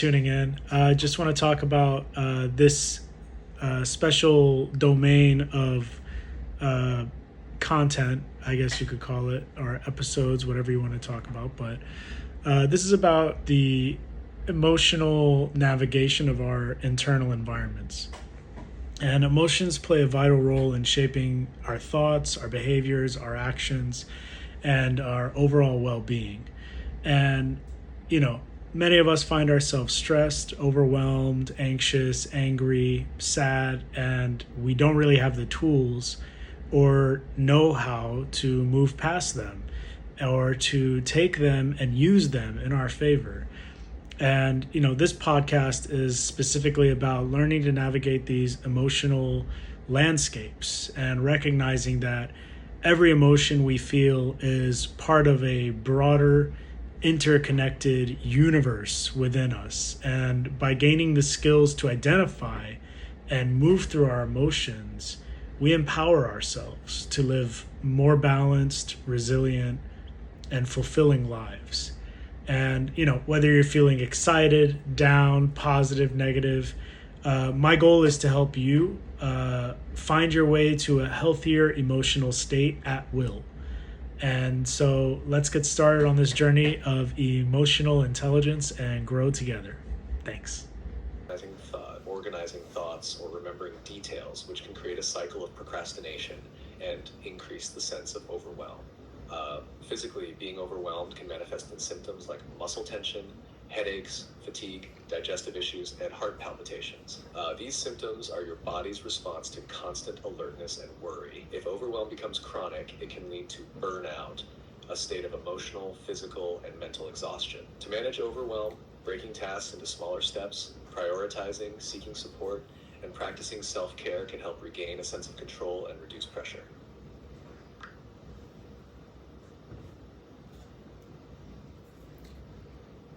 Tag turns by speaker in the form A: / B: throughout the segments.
A: Tuning in. I just want to talk about this special domain of uh, content, I guess you could call it, or episodes, whatever you want to talk about. But this is about the emotional navigation of our internal environments. And emotions play a vital role in shaping our thoughts, our behaviors, our actions, and our overall well being. And, you know, many of us find ourselves stressed, overwhelmed, anxious, angry, sad, and we don't really have the tools or know how to move past them or to take them and use them in our favor. And, this podcast is specifically about learning to navigate these emotional landscapes and recognizing that every emotion we feel is part of a broader, interconnected universe within us. And by gaining the skills to identify and move through our emotions, we empower ourselves to live more balanced, resilient, and fulfilling lives. And, whether you're feeling excited, down, positive, negative, my goal is to help you find your way to a healthier emotional state at will. And so let's get started on this journey of emotional intelligence and grow together. Thanks.
B: Organizing thoughts, or remembering details, which can create a cycle of procrastination and increase the sense of overwhelm. Physically, being overwhelmed can manifest in symptoms like muscle tension, headaches, fatigue, digestive issues, and heart palpitations. These symptoms are your body's response to constant alertness and worry. If overwhelm becomes chronic, it can lead to burnout, a state of emotional, physical, and mental exhaustion. To manage overwhelm, breaking tasks into smaller steps, prioritizing, seeking support, and practicing self-care can help regain a sense of control and reduce pressure.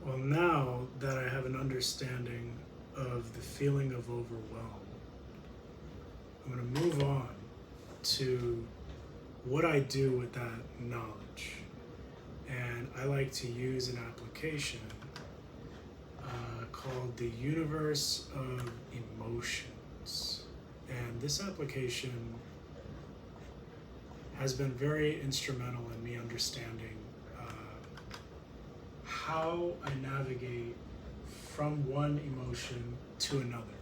A: Well, now that I have an understanding of the feeling of overwhelm, I'm going to move on to what I do with that knowledge. And I like to use an application called the Universe of Emotions. And this application has been very instrumental in me understanding how I navigate from one emotion to another.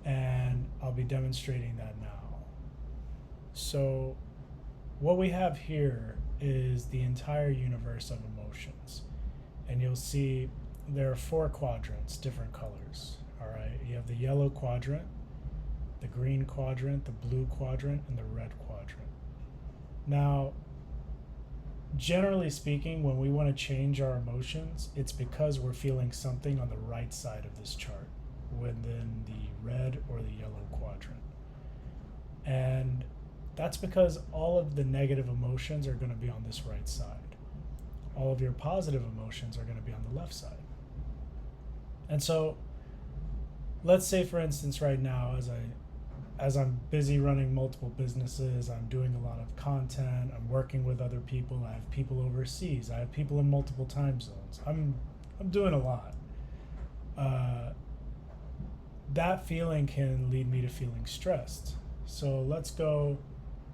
A: And I'll be demonstrating that now. So what we have here is the entire universe of emotions. And you'll see there are 4 quadrants, different colors. All right, you have the yellow quadrant, the green quadrant, the blue quadrant, and the red quadrant. Now, generally speaking, when we want to change our emotions, it's because we're feeling something on the right side of this chart, within the red or the yellow quadrant. And that's because all of the negative emotions are going to be on this right side. All of your positive emotions are going to be on the left side. And so, let's say, for instance, right now, as I'm busy running multiple businesses, I'm doing a lot of content, I'm working with other people, I have people overseas, I have people in multiple time zones. I'm doing a lot. That feeling can lead me to feeling stressed. So let's go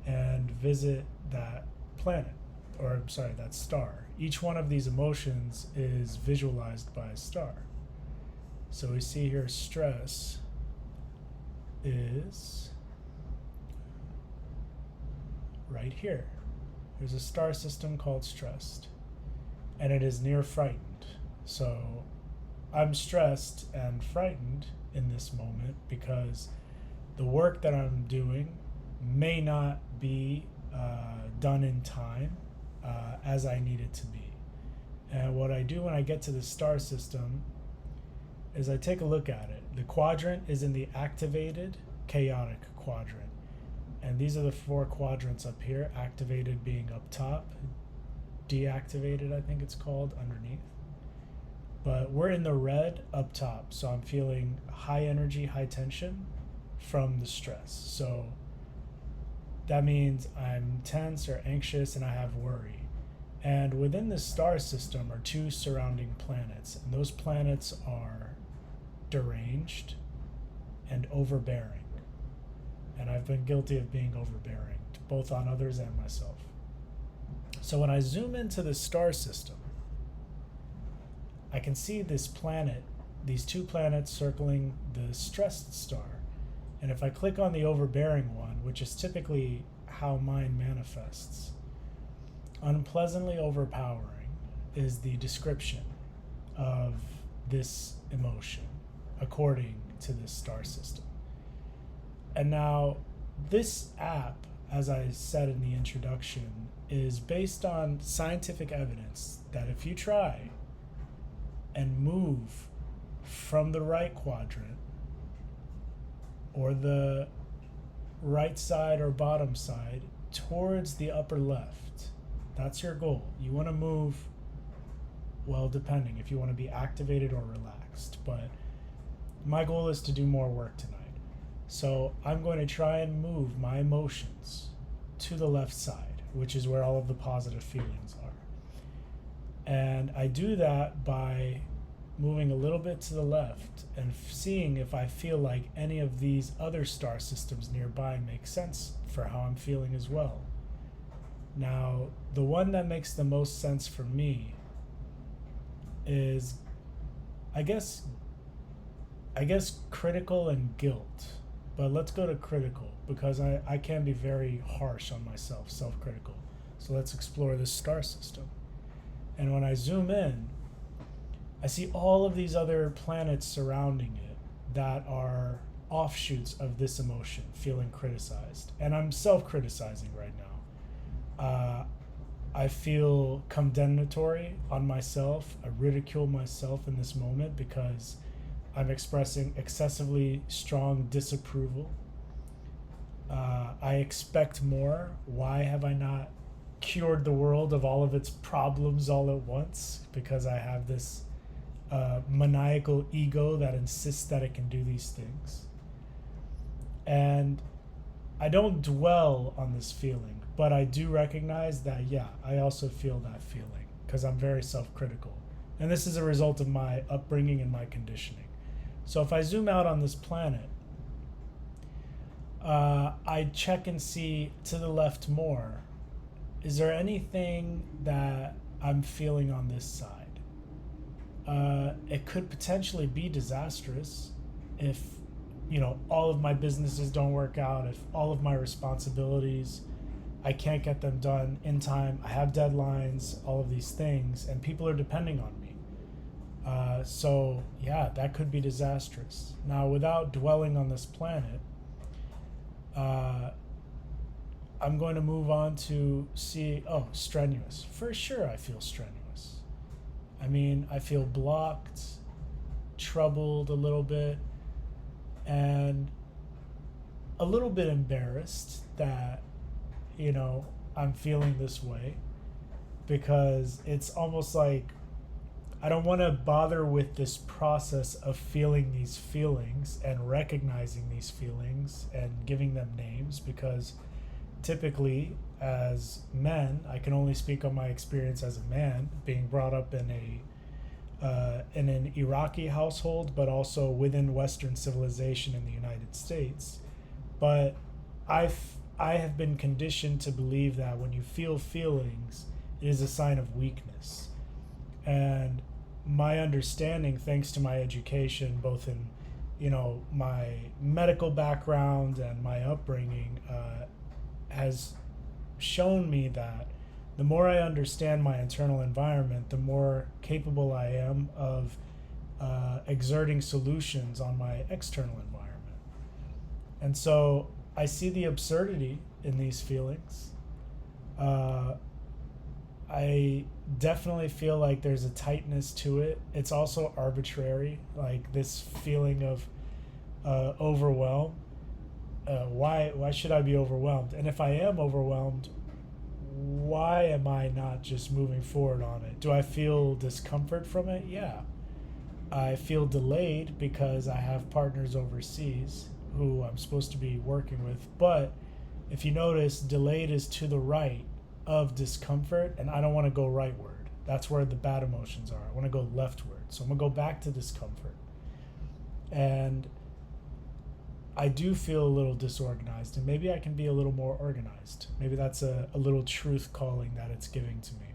A: and visit that planet, that star. Each one of these emotions is visualized by a star. So we see here stress is right here. There's a star system called stressed, and it is near frightened. So I'm stressed and frightened in this moment because the work that I'm doing may not be done in time as I need it to be. And what I do when I get to the star system is I take a look at it. The quadrant is in the activated, chaotic quadrant. And these are the 4 quadrants up here, activated being up top, deactivated, I think it's called, underneath. But we're in the red up top, so I'm feeling high energy, high tension from the stress. So that means I'm tense or anxious and I have worry. And within this star system are two surrounding planets, and those planets are deranged and overbearing. And I've been guilty of being overbearing, both on others and myself. So when I zoom into the star system, I can see this planet, these two planets circling the stressed star. And if I click on the overbearing one, which is typically how mine manifests, unpleasantly overpowering is the description of this emotion according to this star system. And now, this app, as I said in the introduction, is based on scientific evidence that if you try and move from the right quadrant or the right side or bottom side towards the upper left, that's your goal. You want to move, well, depending if you want to be activated or relaxed. But my goal is to do more work tonight. So I'm going to try and move my emotions to the left side, which is where all of the positive feelings are. And I do that by moving a little bit to the left and seeing if I feel like any of these other star systems nearby make sense for how I'm feeling as well. Now, the one that makes the most sense for me is, I guess critical and guilt. But let's go to critical, because I can be very harsh on myself, self-critical. So let's explore this star system. And when I zoom in, I see all of these other planets surrounding it that are offshoots of this emotion, feeling criticized. And I'm self-criticizing right now. I feel condemnatory on myself. I ridicule myself in this moment because I'm expressing excessively strong disapproval. I expect more. Why have I not cured the world of all of its problems all at once? Because I have this maniacal ego that insists that it can do these things. And I don't dwell on this feeling, but I do recognize that, yeah, I also feel that feeling because I'm very self-critical. And this is a result of my upbringing and my conditioning. So if I zoom out on this planet, I check and see to the left more. Is there anything that I'm feeling on this side? It could potentially be disastrous if, all of my businesses don't work out, if all of my responsibilities, I can't get them done in time. I have deadlines, all of these things, and people are depending on me. So yeah, that could be disastrous. Now, without dwelling on this planet, I'm going to move on to see, strenuous. For sure I feel strenuous. I mean, I feel blocked, troubled a little bit, and a little bit embarrassed that, I'm feeling this way, because it's almost like I don't want to bother with this process of feeling these feelings and recognizing these feelings and giving them names, because typically as men, I can only speak on my experience as a man being brought up in an Iraqi household, but also within Western civilization in the United States. But I have been conditioned to believe that when you feel feelings, it is a sign of weakness. And my understanding, thanks to my education, both in, my medical background and my upbringing, has shown me that the more I understand my internal environment, the more capable I am of exerting solutions on my external environment. And so I see the absurdity in these feelings. I definitely feel like there's a tightness to it. It's also arbitrary, like this feeling of overwhelm. Why should I be overwhelmed? And if I am overwhelmed, why am I not just moving forward on it? Do I feel discomfort from it? Yeah. I feel delayed because I have partners overseas who I'm supposed to be working with. But if you notice, delayed is to the right of discomfort, and I don't want to go rightward. That's where the bad emotions are. I want to go leftward. So I'm going to go back to discomfort. And I do feel a little disorganized, and maybe I can be a little more organized. Maybe that's a little truth calling that it's giving to me.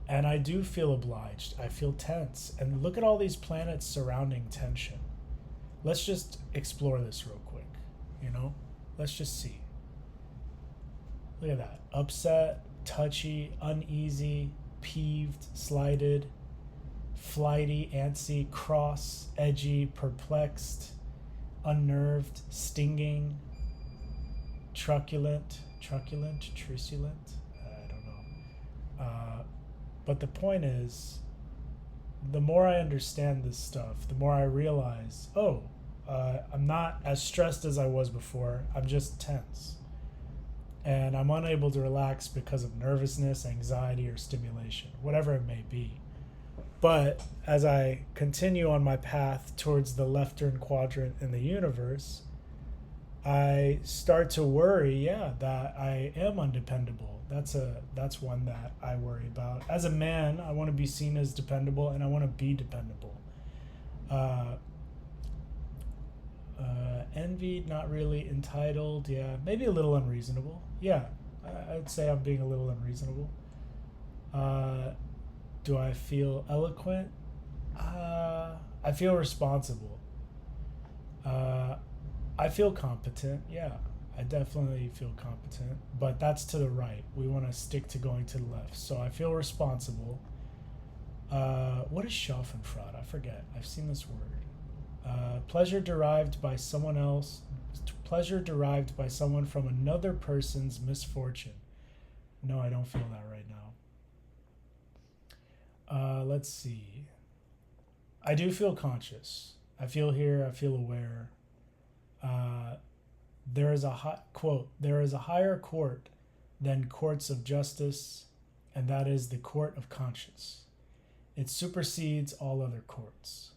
A: And I do feel obliged. I feel tense. And look at all these planets surrounding tension. Let's just explore this real quick, you know? Let's just see. Look at that. Upset, touchy, uneasy, peeved, slighted, flighty, antsy, cross, edgy, perplexed, unnerved, stinging, truculent, truculent, I don't know. But the point is, the more I understand this stuff, the more I realize, I'm not as stressed as I was before. I'm just tense. And I'm unable to relax because of nervousness, anxiety, or stimulation, whatever it may be. But as I continue on my path towards the left-turn quadrant in the universe, I start to worry, that I am undependable. That's one that I worry about. As a man, I want to be seen as dependable, and I want to be dependable. Envied, not really. Entitled, maybe a little unreasonable. I'd say I'm being a little unreasonable. Do I feel eloquent? I feel responsible. I feel competent. I definitely feel competent. But that's to the right. We want to stick to going to the left. So I feel responsible. What is Schadenfreude? I forget. I've seen this word. Pleasure derived by someone else. Pleasure derived by someone from another person's misfortune. No, I don't feel that right now. Let's see. I do feel conscious. I feel here. I feel aware. There is a quote. There is a higher court than courts of justice, and that is the court of conscience. It supersedes all other courts.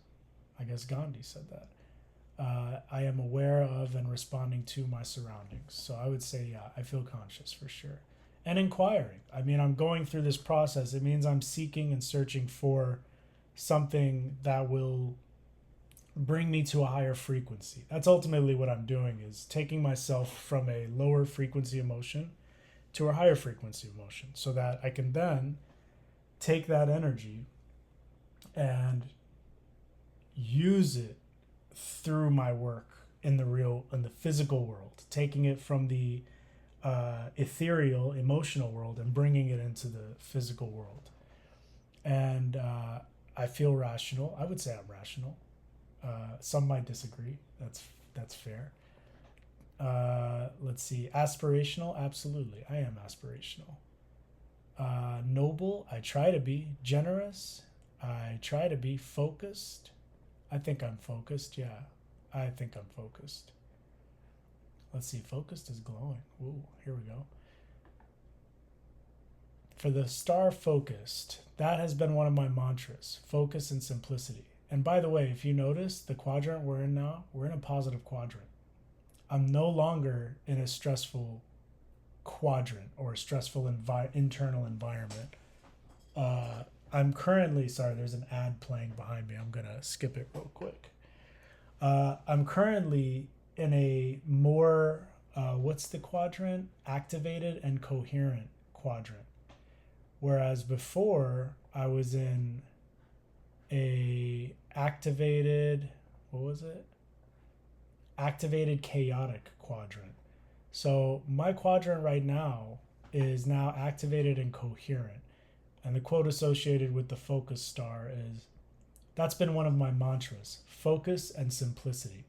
A: I guess Gandhi said that. I am aware of and responding to my surroundings. So I would say, I feel conscious for sure. And inquiring. I mean, I'm going through this process. It means I'm seeking and searching for something that will bring me to a higher frequency. That's ultimately what I'm doing, is taking myself from a lower frequency emotion to a higher frequency emotion, so that I can then take that energy and use it through my work in the physical world, taking it from the ethereal, emotional world and bringing it into the physical world. And I feel rational. I would say I'm rational. Some might disagree. That's fair. Let's see. Aspirational. Absolutely. I am aspirational. Noble. I try to be. Generous. I try to be. Focused. I think I'm focused. I think I'm focused. Let's see. Focused is glowing. Ooh, here we go. For the star focused, that has been one of my mantras. Focus and simplicity. And by the way, if you notice, the quadrant we're in now, we're in a positive quadrant. I'm no longer in a stressful quadrant or a stressful internal environment. I'm currently, sorry, there's an ad playing behind me. I'm going to skip it real quick. I'm currently in a more, what's the quadrant? Activated and coherent quadrant. Whereas before, I was in a activated, activated chaotic quadrant. So my quadrant right now is now activated and coherent. And the quote associated with the focus star is, that's been one of my mantras: focus and simplicity.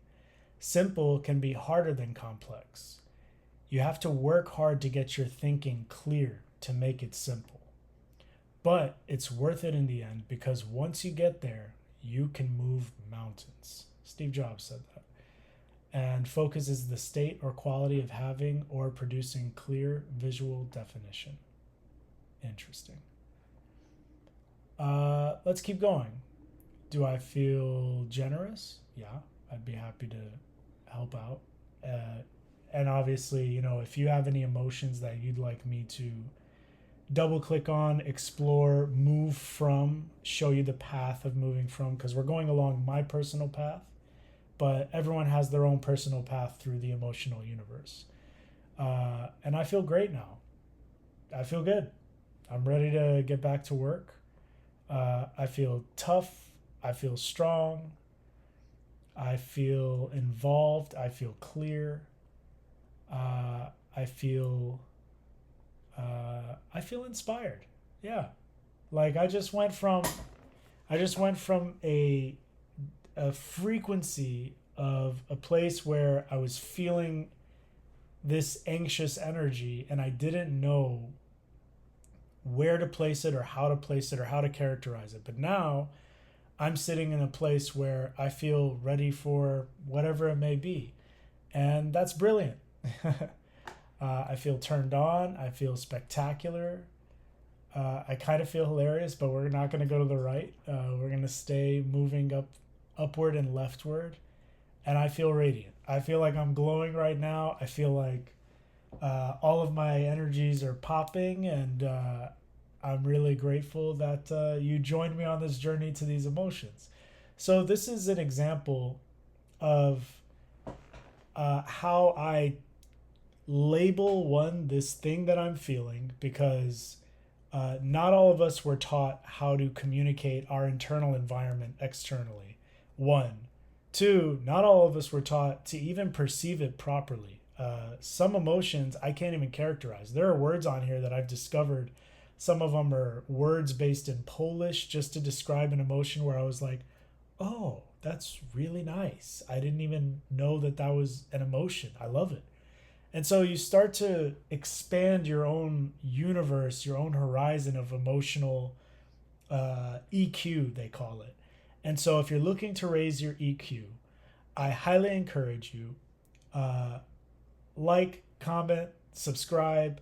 A: Simple can be harder than complex. You have to work hard to get your thinking clear to make it simple. But it's worth it in the end, because once you get there, you can move mountains. Steve Jobs said that. And focus is the state or quality of having or producing clear visual definition. Interesting. Let's keep going. Do I feel generous? Yeah, I'd be happy to help out. And obviously, if you have any emotions that you'd like me to double click on, explore, move from, show you the path of moving from, because we're going along my personal path, but everyone has their own personal path through the emotional universe. And I feel great now. I feel good. I'm ready to get back to work. I feel tough. I feel strong. I feel involved. I feel clear. I feel I feel inspired. Yeah, like I just went from a frequency of a place where I was feeling this anxious energy and I didn't know where to place it or how to place it or how to characterize it. But now I'm sitting in a place where I feel ready for whatever it may be. And that's brilliant. I feel turned on. I feel spectacular. I kind of feel hilarious, but we're not going to go to the right. We're going to stay moving upward and leftward. And I feel radiant. I feel like I'm glowing right now. I feel like all of my energies are popping, and I'm really grateful that you joined me on this journey to these emotions. So this is an example of how I label this thing that I'm feeling, because not all of us were taught how to communicate our internal environment externally. One. Two, not all of us were taught to even perceive it properly. Some emotions I can't even characterize. There are words on here that I've discovered. Some of them are words based in Polish just to describe an emotion where I was like, oh, that's really nice. I didn't even know that was an emotion. I love it. And so you start to expand your own universe, your own horizon of emotional EQ, they call it. And so if you're looking to raise your EQ, I highly encourage you, like, comment, subscribe,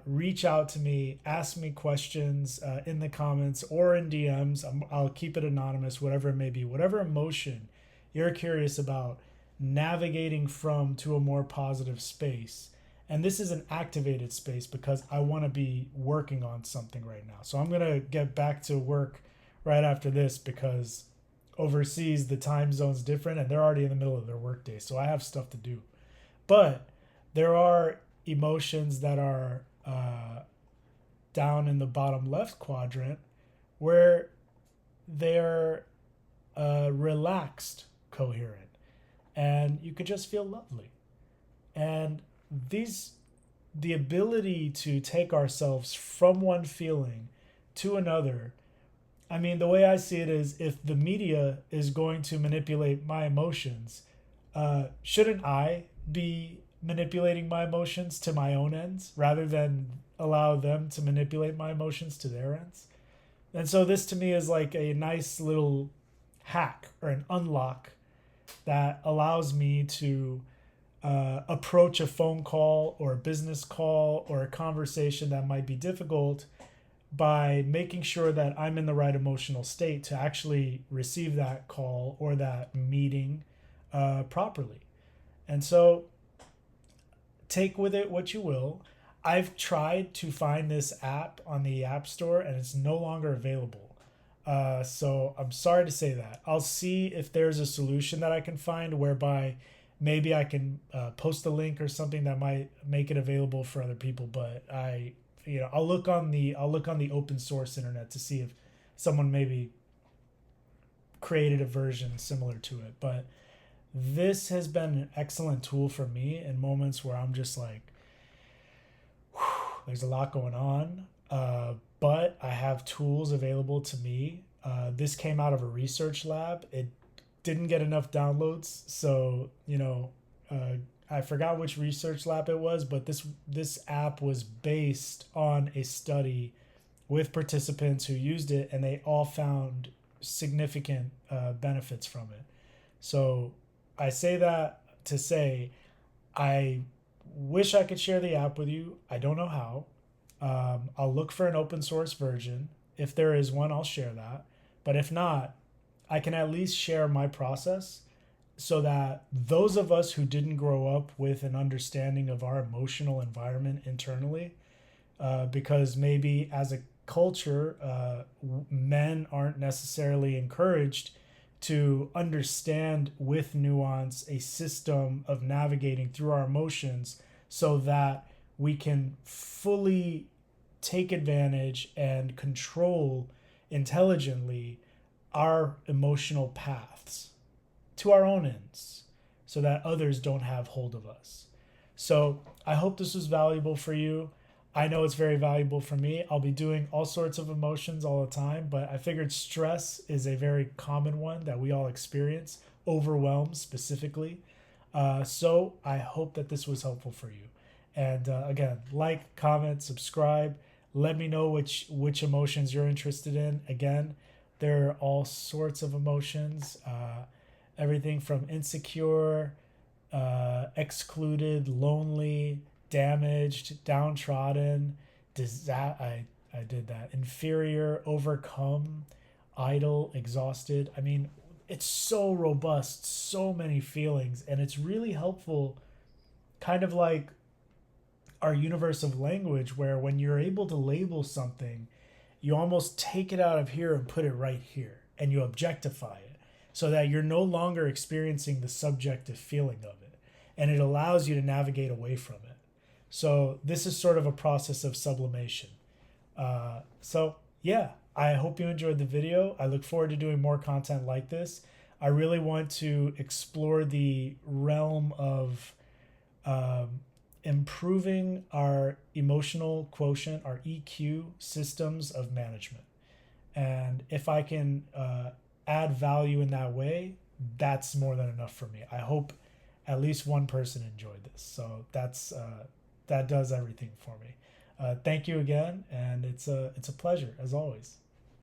A: reach out to me, ask me questions in the comments or in DMs. I'll keep it anonymous, whatever it may be, whatever emotion you're curious about navigating from to a more positive space. And this is an activated space because I want to be working on something right now. So I'm going to get back to work right after this because overseas the time zone's different and they're already in the middle of their workday. So I have stuff to do. But there are emotions that are down in the bottom left quadrant where they're relaxed, coherent, and you could just feel lovely. And the ability to take ourselves from one feeling to another. I mean, the way I see it is, if the media is going to manipulate my emotions, shouldn't I be manipulating my emotions to my own ends rather than allow them to manipulate my emotions to their ends? And so this to me is like a nice little hack or an unlock that allows me to approach a phone call or a business call or a conversation that might be difficult by making sure that I'm in the right emotional state to actually receive that call or that meeting properly. And so take with it what you will. I've tried to find this app on the App Store and it's no longer available. So I'm sorry to say that. I'll see if there's a solution that I can find whereby maybe I can post a link or something that might make it available for other people. But I'll look on the open source internet to see if someone maybe created a version similar to it. But this has been an excellent tool for me in moments where I'm just like, whew, there's a lot going on. But I have tools available to me. This came out of a research lab. It didn't get enough downloads, so I forgot which research lab it was, but this app was based on a study with participants who used it, and they all found significant benefits from it. So I say that to say I wish I could share the app with you. I don't know how. I'll look for an open source version. If there is one, I'll share that. But if not, I can at least share my process so that those of us who didn't grow up with an understanding of our emotional environment internally, because maybe as a culture, men aren't necessarily encouraged to understand with nuance a system of navigating through our emotions so that we can fully take advantage and control intelligently our emotional paths to our own ends so that others don't have hold of us. So I hope this was valuable for you. I know it's very valuable for me. I'll be doing all sorts of emotions all the time, but I figured stress is a very common one that we all experience, overwhelm specifically. So I hope that this was helpful for you. And again, like, comment, subscribe. Let me know which emotions you're interested in. Again, there are all sorts of emotions, everything from insecure, excluded, lonely, damaged, downtrodden, I did that. Inferior, overcome, idle, exhausted. I mean, it's so robust, so many feelings, and it's really helpful, kind of like our universe of language, where when you're able to label something, you almost take it out of here and put it right here, and you objectify it so that you're no longer experiencing the subjective feeling of it, and it allows you to navigate away from it. So this is sort of a process of sublimation. So yeah, I hope you enjoyed the video. I look forward to doing more content like this. I really want to explore the realm of improving our emotional quotient, our EQ systems of management. And if I can add value in that way, that's more than enough for me. I hope at least one person enjoyed this. So that does everything for me. Thank you again, and it's a pleasure as always.